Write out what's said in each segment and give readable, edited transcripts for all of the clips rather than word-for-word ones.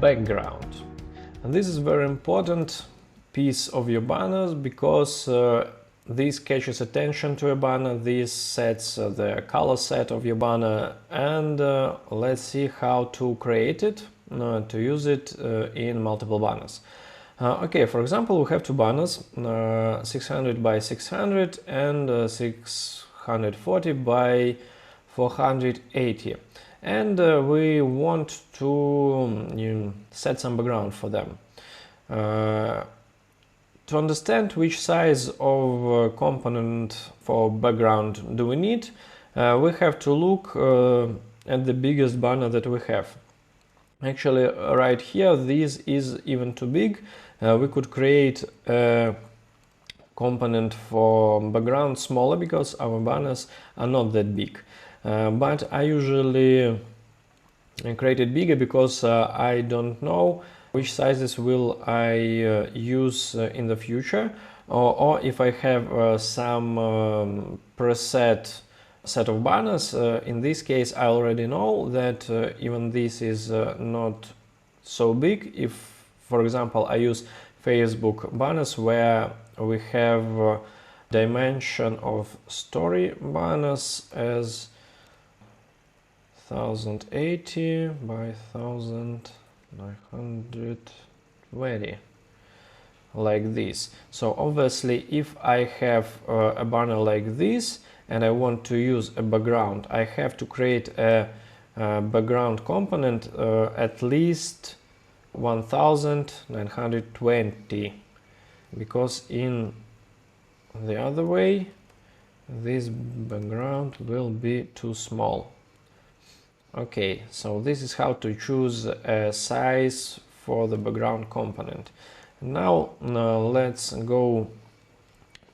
Background. And this is very important piece of your banners because this catches attention to a banner, this sets the color set of your banner, and let's see how to create it, to use it in multiple banners. Okay, for example, we have two banners, 600 by 600 and 640 by 480. And we want to set some background for them. To understand which size of component for background do we need, we have to look at the biggest banner that we have. Actually, right here, this is even too big. We could create a component for background smaller because our banners are not that big. But I usually create it bigger because I don't know which sizes will I use in the future, or if I have some preset set of banners. In this case, I already know that even this is not so big. If, for example, I use Facebook banners where we have dimension of story banners as 1080 by 1920, like this. So obviously, if I have a banner like this and I want to use a background, I have to create a background component at least 1920, because in the other way this background will be too small. Okay, so this is how to choose a size for the background component. Now let's go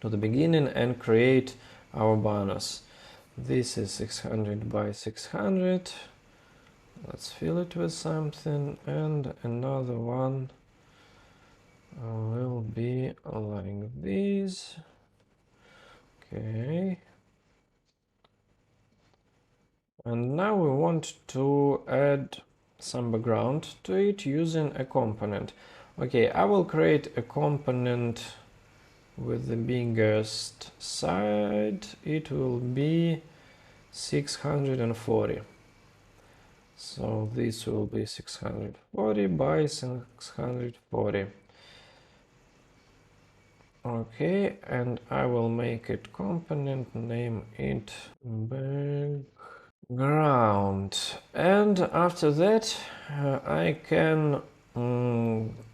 to the beginning and create our banners. This is 600 by 600. Let's fill it with something, and another one will be like this. Okay. And now we want to add some background to it using a component. Okay, I will create a component with the biggest side. It will be 640. So this will be 640 by 640. Okay, and I will make it component, name it background. And after that, I can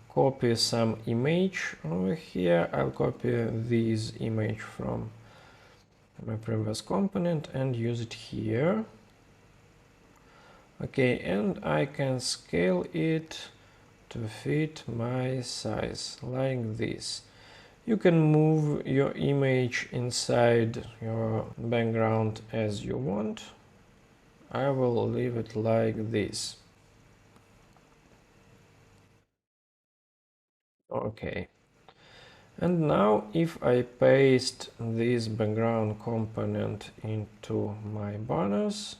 copy some image over here. I'll copy this image from my previous component and use it here. Okay, and I can scale it to fit my size, like this. You can move your image inside your background as you want. I will leave it like this. Okay. And now if I paste this background component into my banners,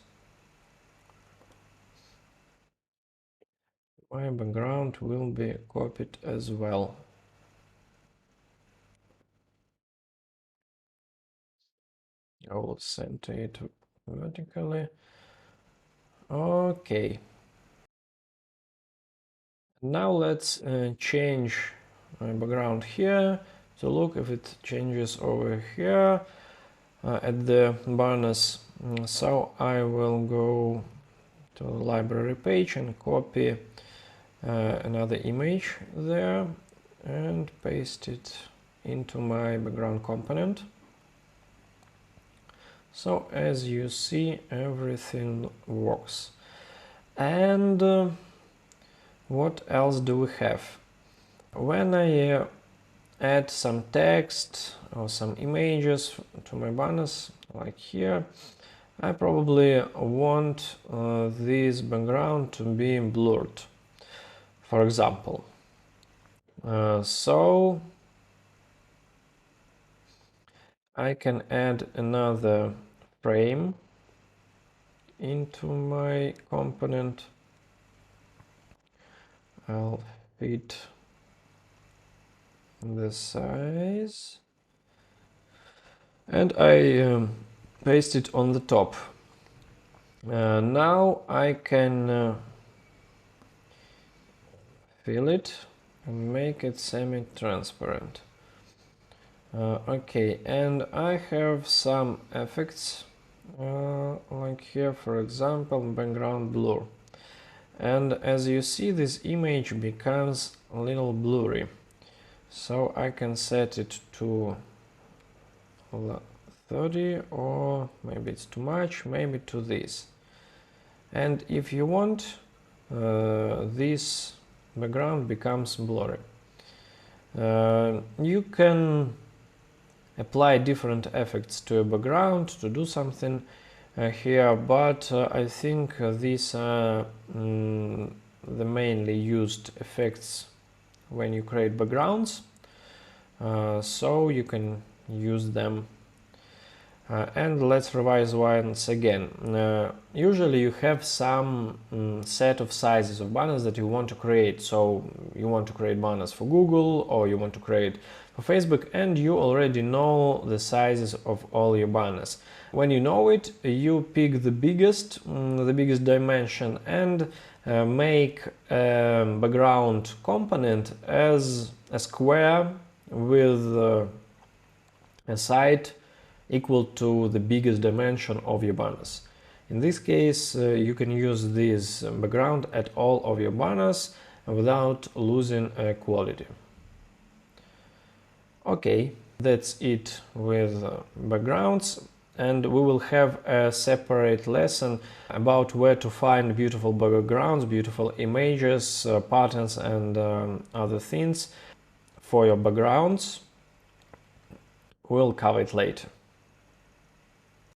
my background will be copied as well. I will center it vertically. Okay. Now let's change my background here to look if it changes over here at the banners. So I will go to the library page and copy another image there and paste it into my background component. So as you see, everything works. And what else do we have? When I add some text or some images to my banners, like here, I probably want this background to be blurred, for example. So I can add another frame into my component. I'll fit the size and I paste it on the top. Now I can fill it and make it semi-transparent. Okay, and I have some effects like here, for example, background blur. And as you see, this image becomes a little blurry. So I can set it to 30, or maybe it's too much, maybe to this. And if you want, this background becomes blurry. You can apply different effects to a background to do something here, but I think these are the mainly used effects when you create backgrounds, so you can use them. And let's revise once again. Usually you have some set of sizes of banners that you want to create. So you want to create banners for Google, or you want to create for Facebook, and you already know the sizes of all your banners. When you know it, you pick the biggest dimension and make a background component as a square with a side equal to the biggest dimension of your banners. In this case, you can use this background at all of your banners without losing quality. Okay, that's it with backgrounds, and we will have a separate lesson about where to find beautiful backgrounds, beautiful images, patterns, and other things for your backgrounds. We'll cover it later.